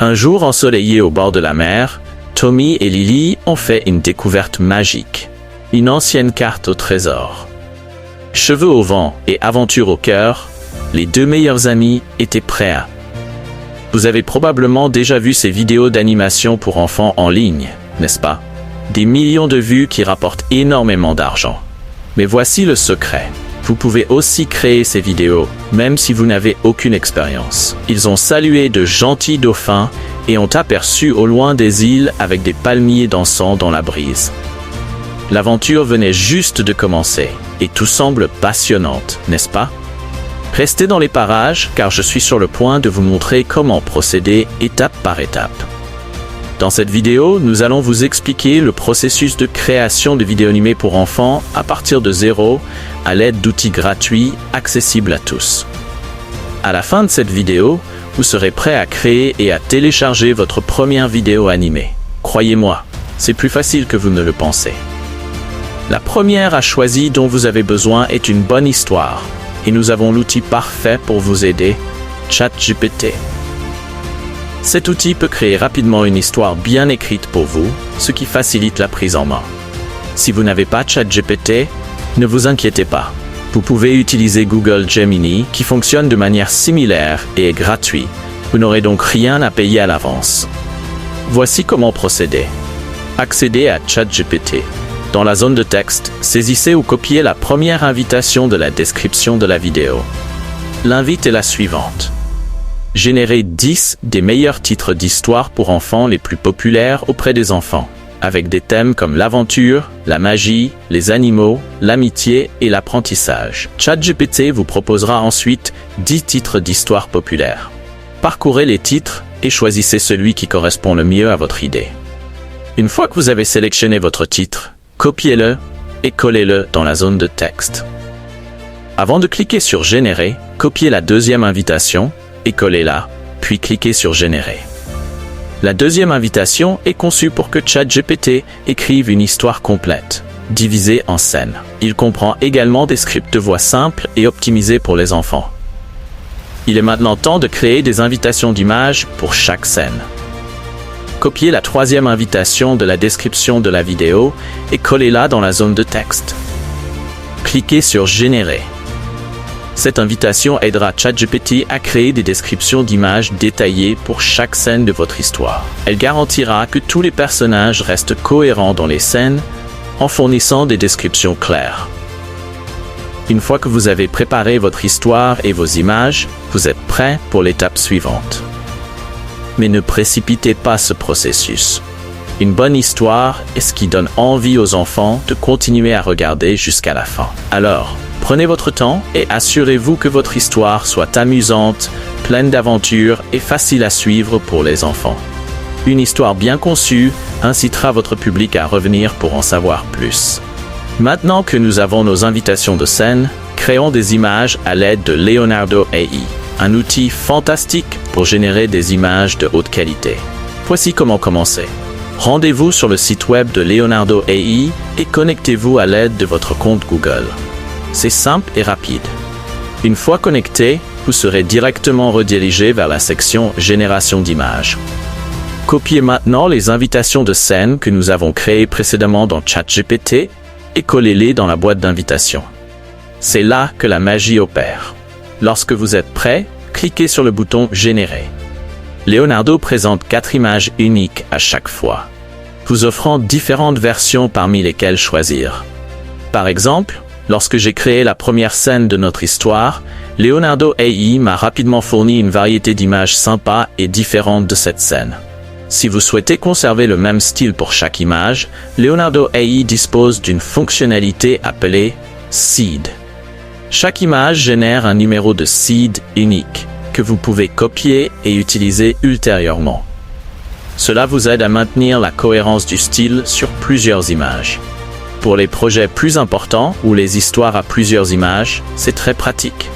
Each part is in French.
Un jour ensoleillé au bord de la mer, Tommy et Lily ont fait une découverte magique. Une ancienne carte au trésor. Cheveux au vent et aventure au cœur, les deux meilleurs amis étaient prêts à... Vous avez probablement déjà vu ces vidéos d'animation pour enfants en ligne, n'est-ce pas? Des millions de vues qui rapportent énormément d'argent. Mais voici le secret. Vous pouvez aussi créer ces vidéos, même si vous n'avez aucune expérience. Ils ont salué de gentils dauphins et ont aperçu au loin des îles avec des palmiers dansant dans la brise. L'aventure venait juste de commencer, et tout semble passionnante, n'est-ce pas? Restez dans les parages, car je suis sur le point de vous montrer comment procéder étape par étape. Dans cette vidéo, nous allons vous expliquer le processus de création de vidéos animées pour enfants à partir de zéro, à l'aide d'outils gratuits accessibles à tous. À la fin de cette vidéo, vous serez prêt à créer et à télécharger votre première vidéo animée. Croyez-moi, c'est plus facile que vous ne le pensez. La première à choisir dont vous avez besoin est une bonne histoire, et nous avons l'outil parfait pour vous aider, ChatGPT. Cet outil peut créer rapidement une histoire bien écrite pour vous, ce qui facilite la prise en main. Si vous n'avez pas ChatGPT, ne vous inquiétez pas. Vous pouvez utiliser Google Gemini, qui fonctionne de manière similaire et est gratuit. Vous n'aurez donc rien à payer à l'avance. Voici comment procéder. Accédez à ChatGPT. Dans la zone de texte, saisissez ou copiez la première invitation de la description de la vidéo. L'invite est la suivante. Générez 10 des meilleurs titres d'histoires pour enfants les plus populaires auprès des enfants, avec des thèmes comme l'aventure, la magie, les animaux, l'amitié et l'apprentissage. ChatGPT vous proposera ensuite 10 titres d'histoires populaires. Parcourez les titres et choisissez celui qui correspond le mieux à votre idée. Une fois que vous avez sélectionné votre titre, copiez-le et collez-le dans la zone de texte. Avant de cliquer sur « Générer », copiez la deuxième invitation et collez-la, puis cliquez sur « Générer ». La deuxième invitation est conçue pour que ChatGPT écrive une histoire complète, divisée en scènes. Il comprend également des scripts de voix simples et optimisés pour les enfants. Il est maintenant temps de créer des invitations d'images pour chaque scène. Copiez la troisième invitation de la description de la vidéo et collez-la dans la zone de texte. Cliquez sur « Générer ». Cette invitation aidera ChatGPT à créer des descriptions d'images détaillées pour chaque scène de votre histoire. Elle garantira que tous les personnages restent cohérents dans les scènes en fournissant des descriptions claires. Une fois que vous avez préparé votre histoire et vos images, vous êtes prêt pour l'étape suivante. Mais ne précipitez pas ce processus. Une bonne histoire est ce qui donne envie aux enfants de continuer à regarder jusqu'à la fin. Alors, prenez votre temps et assurez-vous que votre histoire soit amusante, pleine d'aventures et facile à suivre pour les enfants. Une histoire bien conçue incitera votre public à revenir pour en savoir plus. Maintenant que nous avons nos invitations de scène, créons des images à l'aide de Leonardo AI, un outil fantastique pour générer des images de haute qualité. Voici comment commencer. Rendez-vous sur le site web de Leonardo AI et connectez-vous à l'aide de votre compte Google. C'est simple et rapide. Une fois connecté, vous serez directement redirigé vers la section « Génération d'images ». Copiez maintenant les invitations de scène que nous avons créées précédemment dans ChatGPT et collez-les dans la boîte d'invitation. C'est là que la magie opère. Lorsque vous êtes prêt, cliquez sur le bouton « Générer ». Leonardo présente 4 images uniques à chaque fois, vous offrant différentes versions parmi lesquelles choisir. Par exemple, lorsque j'ai créé la première scène de notre histoire, Leonardo AI m'a rapidement fourni une variété d'images sympas et différentes de cette scène. Si vous souhaitez conserver le même style pour chaque image, Leonardo AI dispose d'une fonctionnalité appelée Seed. Chaque image génère un numéro de seed unique, que vous pouvez copier et utiliser ultérieurement. Cela vous aide à maintenir la cohérence du style sur plusieurs images. Pour les projets plus importants ou les histoires à plusieurs images, c'est très pratique.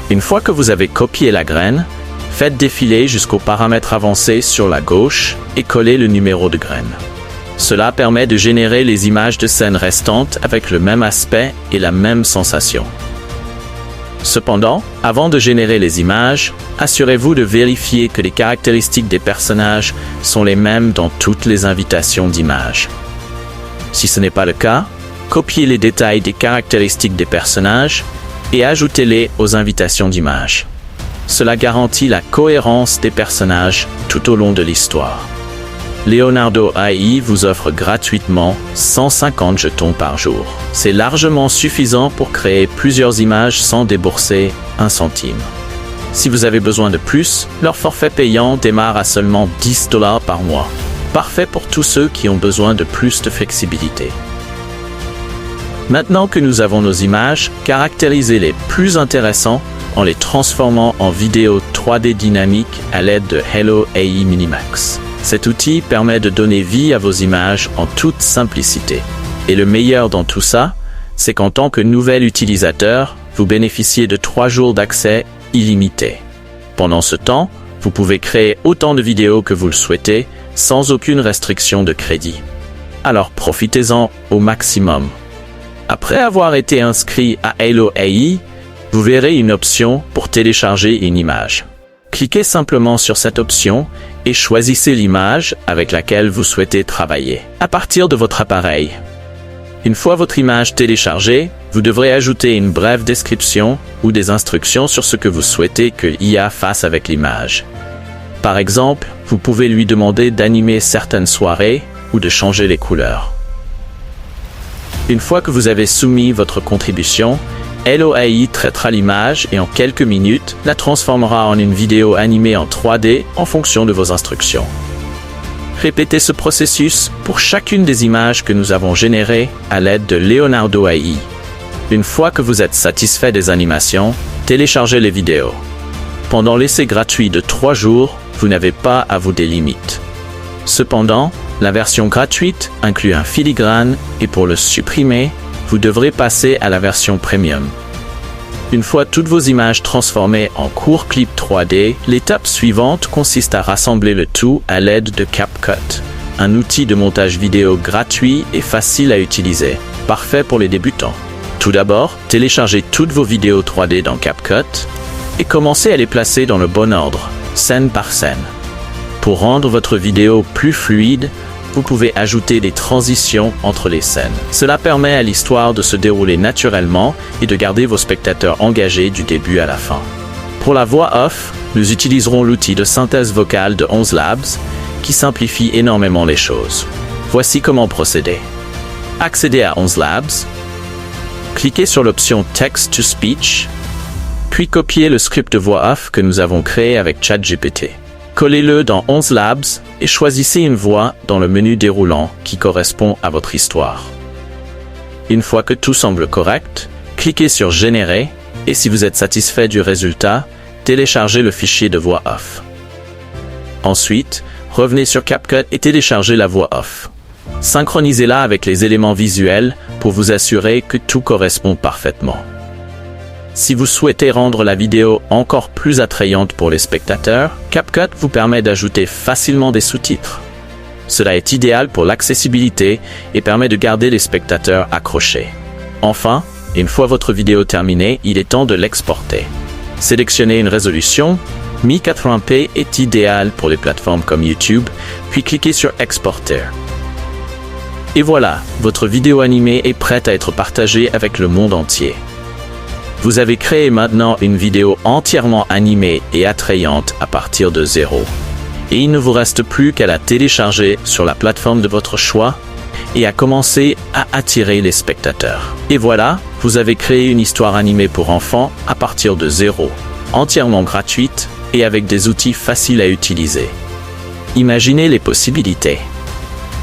Une fois que vous avez copié la graine, faites défiler jusqu'au paramètre avancé sur la gauche et collez le numéro de graine. Cela permet de générer les images de scène restantes avec le même aspect et la même sensation. Cependant, avant de générer les images, assurez-vous de vérifier que les caractéristiques des personnages sont les mêmes dans toutes les invitations d'images. Si ce n'est pas le cas, copiez les détails des caractéristiques des personnages et ajoutez-les aux invitations d'images. Cela garantit la cohérence des personnages tout au long de l'histoire. Leonardo AI vous offre gratuitement 150 jetons par jour. C'est largement suffisant pour créer plusieurs images sans débourser un centime. Si vous avez besoin de plus, leur forfait payant démarre à seulement $10 par mois. Parfait pour tous ceux qui ont besoin de plus de flexibilité. Maintenant que nous avons nos images, caractérisez les plus intéressants en les transformant en vidéos 3D dynamiques à l'aide de Hello AI Minimax. Cet outil permet de donner vie à vos images en toute simplicité. Et le meilleur dans tout ça, c'est qu'en tant que nouvel utilisateur, vous bénéficiez de 3 jours d'accès illimité. Pendant ce temps, vous pouvez créer autant de vidéos que vous le souhaitez, sans aucune restriction de crédit. Alors profitez-en au maximum. Après avoir été inscrit à Hello AI, vous verrez une option pour télécharger une image. Cliquez simplement sur cette option et choisissez l'image avec laquelle vous souhaitez travailler à partir de votre appareil. Une fois votre image téléchargée, vous devrez ajouter une brève description ou des instructions sur ce que vous souhaitez que l'IA fasse avec l'image. Par exemple, vous pouvez lui demander d'animer certaines soirées ou de changer les couleurs. Une fois que vous avez soumis votre contribution, Hello AI traitera l'image et en quelques minutes, la transformera en une vidéo animée en 3D en fonction de vos instructions. Répétez ce processus pour chacune des images que nous avons générées à l'aide de Leonardo AI. Une fois que vous êtes satisfait des animations, téléchargez les vidéos. Pendant l'essai gratuit de 3 jours, vous n'avez pas à vous des limites. Cependant, la version gratuite inclut un filigrane et pour le supprimer, vous devrez passer à la version premium. Une fois toutes vos images transformées en courts clips 3D, l'étape suivante consiste à rassembler le tout à l'aide de CapCut, un outil de montage vidéo gratuit et facile à utiliser, parfait pour les débutants. Tout d'abord, téléchargez toutes vos vidéos 3D dans CapCut et commencez à les placer dans le bon ordre, scène par scène. Pour rendre votre vidéo plus fluide, vous pouvez ajouter des transitions entre les scènes. Cela permet à l'histoire de se dérouler naturellement et de garder vos spectateurs engagés du début à la fin. Pour la voix off, nous utiliserons l'outil de synthèse vocale de 11 Labs qui simplifie énormément les choses. Voici comment procéder. Accédez à 11 Labs, cliquez sur l'option Text to Speech, puis copiez le script de voix off que nous avons créé avec ChatGPT. Collez-le dans 11 Labs et choisissez une voix dans le menu déroulant qui correspond à votre histoire. Une fois que tout semble correct, cliquez sur Générer et si vous êtes satisfait du résultat, téléchargez le fichier de voix off. Ensuite, revenez sur CapCut et téléchargez la voix off. Synchronisez-la avec les éléments visuels pour vous assurer que tout correspond parfaitement. Si vous souhaitez rendre la vidéo encore plus attrayante pour les spectateurs, CapCut vous permet d'ajouter facilement des sous-titres. Cela est idéal pour l'accessibilité et permet de garder les spectateurs accrochés. Enfin, une fois votre vidéo terminée, il est temps de l'exporter. Sélectionnez une résolution. 1080p est idéal pour les plateformes comme YouTube, puis cliquez sur Exporter. Et voilà, votre vidéo animée est prête à être partagée avec le monde entier. Vous avez créé maintenant une vidéo entièrement animée et attrayante à partir de zéro. Et il ne vous reste plus qu'à la télécharger sur la plateforme de votre choix et à commencer à attirer les spectateurs. Et voilà, vous avez créé une histoire animée pour enfants à partir de zéro, entièrement gratuite et avec des outils faciles à utiliser. Imaginez les possibilités.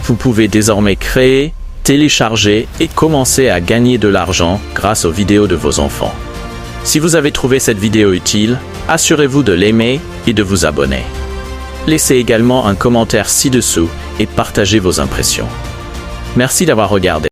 Vous pouvez désormais créer, télécharger et commencer à gagner de l'argent grâce aux vidéos de vos enfants. Si vous avez trouvé cette vidéo utile, assurez-vous de l'aimer et de vous abonner. Laissez également un commentaire ci-dessous et partagez vos impressions. Merci d'avoir regardé.